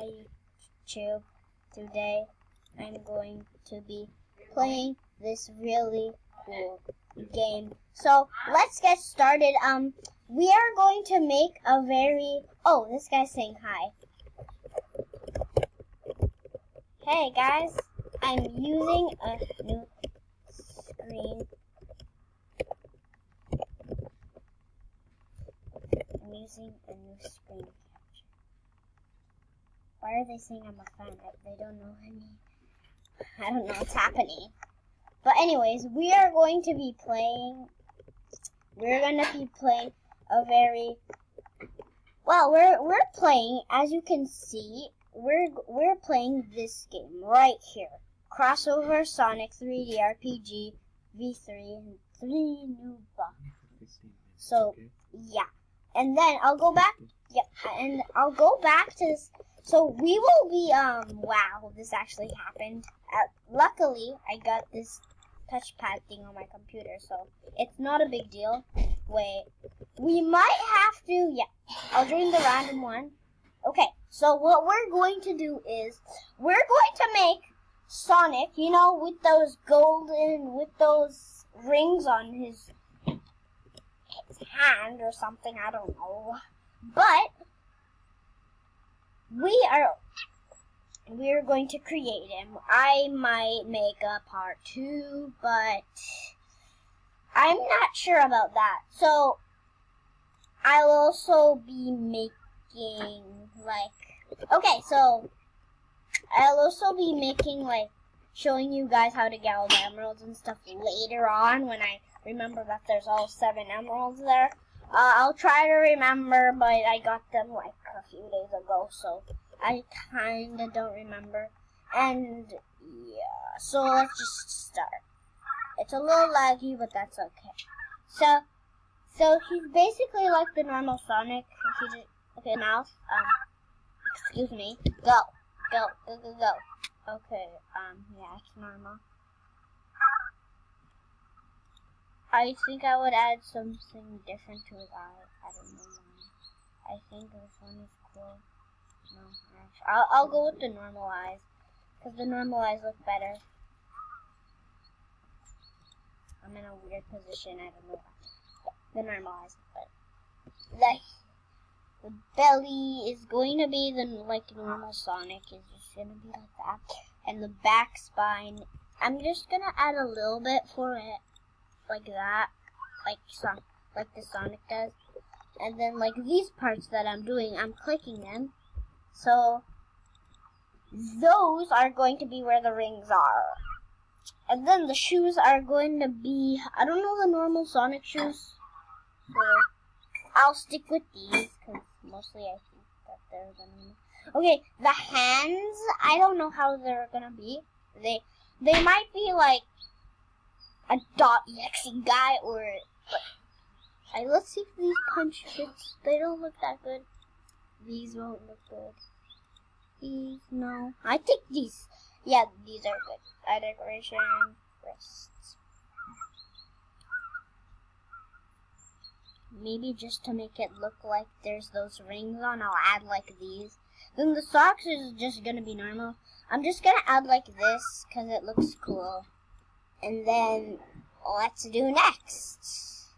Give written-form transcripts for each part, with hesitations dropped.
Hi YouTube. Today I'm going to be playing this really cool game. So let's get started. We are going to make a very this guy's saying hi. Hey guys, I'm using a new screen. I'm using a new screen capture. Why are they saying I'm a fan? They don't know me. I don't know what's happening. But anyways, we're going to be playing a very we're playing, as you can see, we're playing this game right here. Crossover Sonic 3D RPG V3 and 3 new bugs. So yeah. And then I'll go back to this. So we will be wow, this actually happened. Luckily I got this touchpad thing on my computer, so it's not a big deal. Wait, we might have to, I'll join the random one. Okay, so what we're going to do is, we're going to make Sonic, with those with those rings on his hand or something, I don't know. But, we're going to create him. I might make a part 2, but I'm not sure about that. So, I'll also be making, showing you guys how to get all the emeralds and stuff later on when I remember that there's all 7 emeralds there. I'll try to remember, but I got them a few days ago, so I kinda don't remember. And yeah, so let's just start. It's a little laggy, but that's okay. So he's basically like the normal Sonic. Okay, now, excuse me. Go. Okay, yeah, it's normal. I think I would add something different to his eye. I don't know why. I think this one is cool. No, I'll go with the normal eyes, because the normal eyes look better. I'm in a weird position, I don't know why. The normal eyes look better. The belly is going to be the normal Sonic, is just going to be like that. And the back spine, I'm just going to add a little bit for it, like that, like the Sonic does. And then these parts that I'm doing, I'm clicking them. So those are going to be where the rings are. And then the shoes are going to be, I don't know the normal Sonic shoes. So I'll stick with these, because mostly I think that they're going to be. Okay, the hands, I don't know how they're going to be. They might be like a .exe guy, or let's see if these punch fits. They don't look that good. These won't look good. These, no. I think these, yeah, these are good. Eye decoration, wrists. Maybe just to make it look like there's those rings on, I'll add these. Then the socks is just gonna be normal. I'm just gonna add this, because it looks cool. And then, let's do next.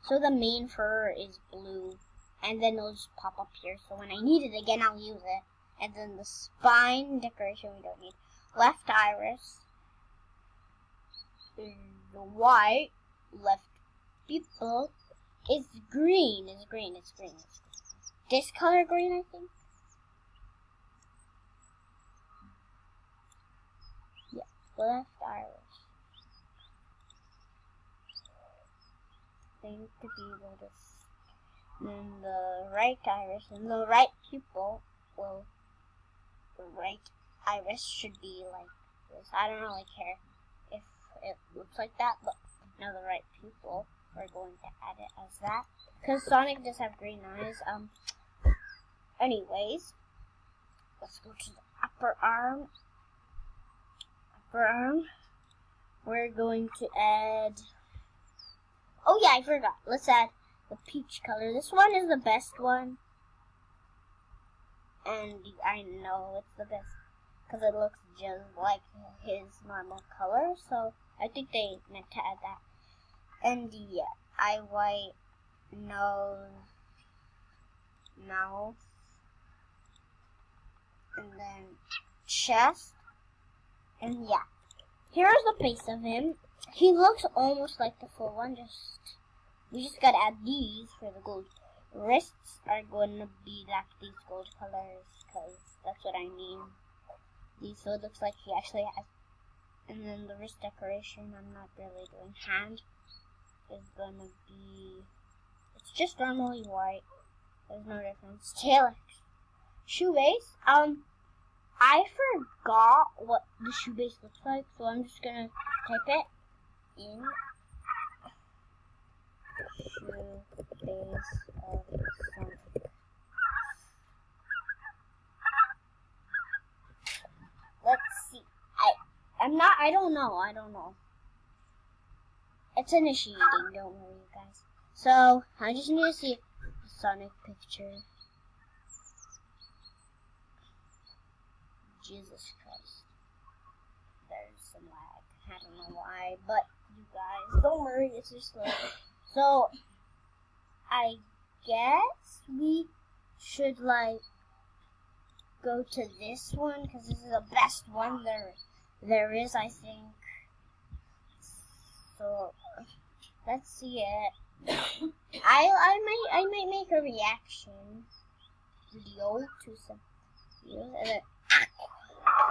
So the main fur is blue. And then it'll just pop up here. So when I need it again, I'll use it. And then the spine decoration we don't need. Left iris. The white. Left pupil. It's green. It's green. This color green, I think. Yeah. Left iris. Thing to be able to. Then the right iris and the right pupil the right iris should be like this. I don't really care if it looks like that, but now the right pupil, we're going to add it as that, because Sonic does have green eyes. Anyways, let's go to the upper arm. We're going to add, oh yeah, I forgot, let's add the peach color. This one is the best one. and I know it's the best because it looks just like his normal color, so I think they meant to add that. And the eye white, nose, mouth, and then chest, and yeah. Here's the face of him. He looks almost like the full one, we just gotta add these for the gold. Wrists are going to be like these gold colors, because that's what I mean. These, so it looks like he actually has. And then the wrist decoration, I'm not really doing. Hand is going to be, it's just normally white. There's no difference. Tail, shoe base. I forgot what the shoe base looks like, so I'm just gonna type it in. Shoe base of Sonic. Let's see. I don't know. It's initiating, don't worry, you guys. So, I just need to see a Sonic picture. Jesus Christ. There's some lag. I don't know why, but you guys, don't worry, it's just like. So, I guess we should, like, go to this one, because this is the best one there is, I think. So, let's see it. I might make a reaction video to some videos, and then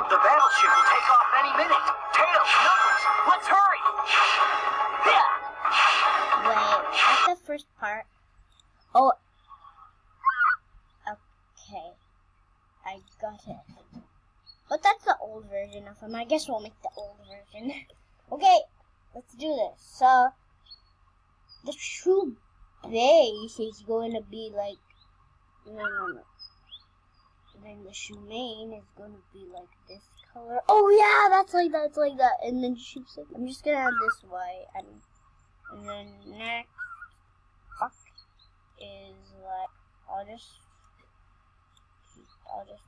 the battleship will take off any minute. Tails, Knuckles, let's hurry! Yeah. Wait, that's the first part. Oh, okay, I got it. But that's the old version of him. I guess we'll make the old version. Okay, let's do this. So, the true base is going to be like, no. Then the shoe mane is going to be like this color. Oh yeah, that's like that. And then shoots it. I'm just going to add this white. And then next is like, I'll just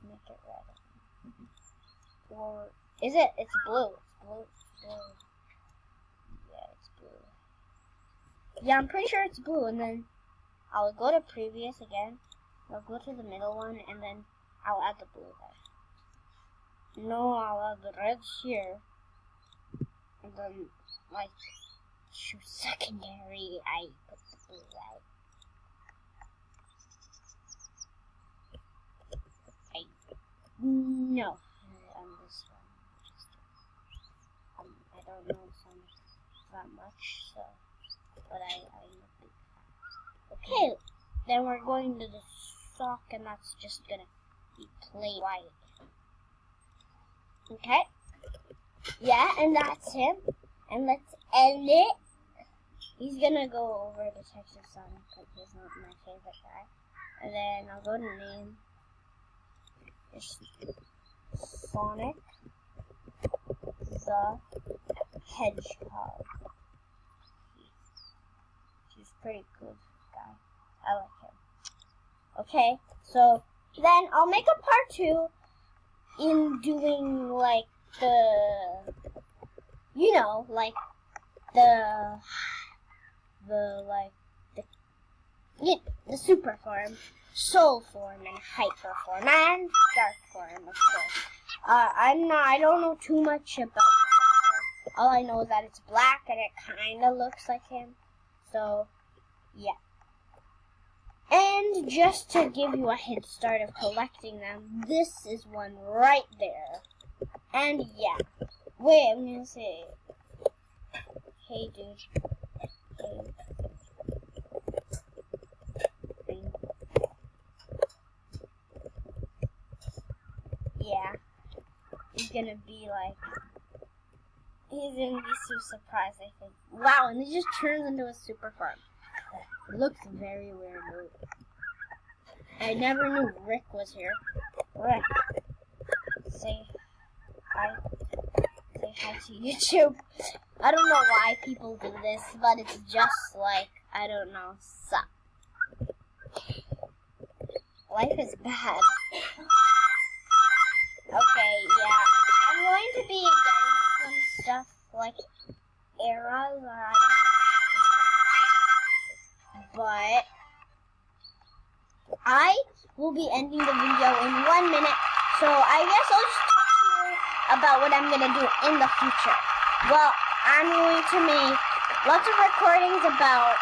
make it red. Or is it? It's blue. It's blue. Yeah, it's blue. Yeah, I'm pretty sure it's blue. And then I'll go to previous again. I'll go to the middle one, and then I'll add the blue there. No, I'll add the red here. And then, like, shoe secondary, I put the blue right. No, on this one. I don't know that much, so, but I'm a big fan. Okay, then we're going to the sock, and that's just gonna be plain white. Okay, yeah, and that's him. And let's end it. He's gonna go over Detective Sonic because he's not my favorite guy. And then I'll go to name. It's Sonic the Hedgehog. He's pretty cool guy. I like him. Okay, so then I'll make a part 2 in doing like the super form, soul form, and hyper form, and dark form, of course. I don't know too much about him. All I know is that it's black and it kind of looks like him. So, yeah. And just to give you a head start of collecting them, this is one right there. And yeah. Wait, I'm gonna say, hey dude. Hey. Yeah. He's gonna be so surprised, I think. Wow, and he just turns into a super farm. It looks very weird. I never knew Rick was here. Rick, say hi. Say hi to YouTube. I don't know why people do this, but it's just like, I don't know, suck. Life is bad. to be getting some stuff like eras, or I don't know, but I will be ending the video in 1 minute, so I guess I'll just talk to you about what I'm going to do in the future. Well, I'm going to make lots of recordings about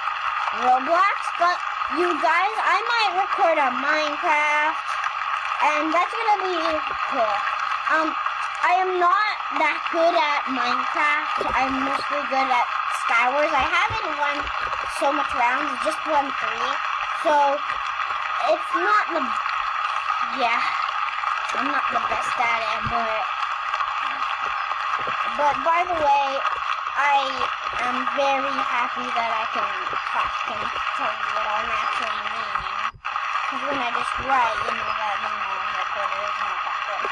Roblox, but you guys, I might record a Minecraft, and that's going to be cool. I am not that good at Minecraft. I'm mostly good at Skywars. I haven't won so much rounds, I just won 3, so it's not the, yeah, I'm not the best at it, but by the way, I am very happy that I can talk and tell you what I'm actually meaning, because when I just write, you know, that normal recorder is not that good.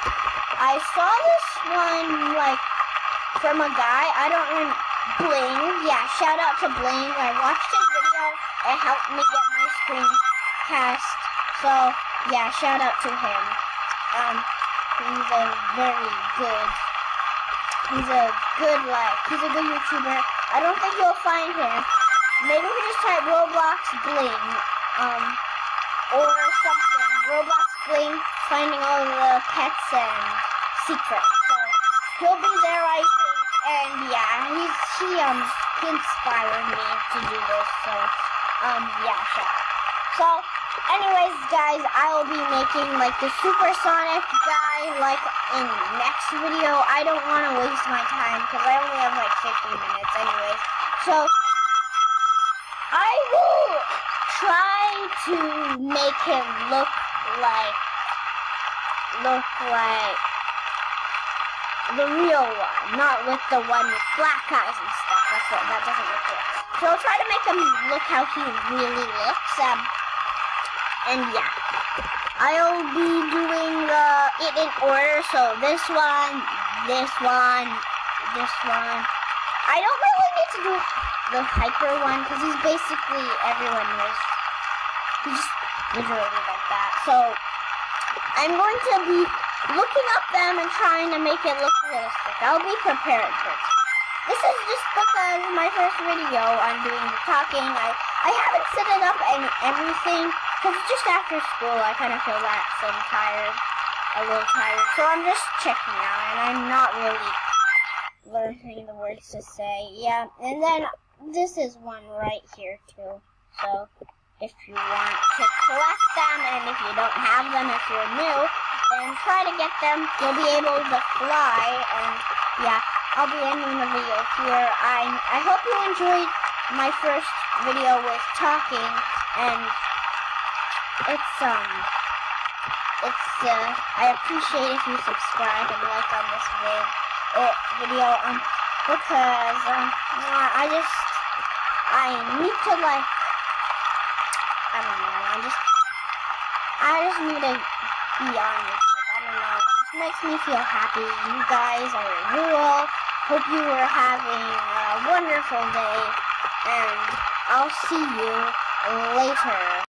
I saw this one, like, from a guy, I don't remember, Bling, yeah, shout out to Bling. I watched his video, it helped me get my screencast. So, yeah, shout out to him. He's a very good, he's a good YouTuber. I don't think you'll find him. Maybe we just type Roblox Bling, or something. Roblox Bling, finding all the pets and secrets. So, he'll be there, I think, and yeah, he inspired me to do this, so, yeah, sure. So, anyways, guys, I'll be making, like, the supersonic guy, like, in next video. I don't want to waste my time, because I only have, like, 15 minutes anyways. So, I will try to make him look like the real one, not with the one with black eyes and stuff. That doesn't look good. So I'll try to make him look how he really looks. And yeah, I'll be doing it in order. So this one, this one, this one. I don't really need to do the hyper one because he's basically everyone knows. He's just literally like that. So I'm going to be looking up them and trying to make it look realistic. I'll be prepared for it. This is just because my first video on doing the talking. I haven't set it up and everything because it's just after school. I kind of feel that, so I'm tired, a little tired. So I'm just checking out, and I'm not really learning the words to say. Yeah, and then this is one right here too. So if you want to collect them, and if you don't have them, if you're new, then try to get them. You'll be able to fly, and yeah, I'll be ending the video here. I hope you enjoyed my first video with talking, and I appreciate if you subscribe and like on this video, because I need to, like, I don't know, I just need to be on YouTube. I don't know. It just makes me feel happy. You guys are cool. Hope you were having a wonderful day. And I'll see you later.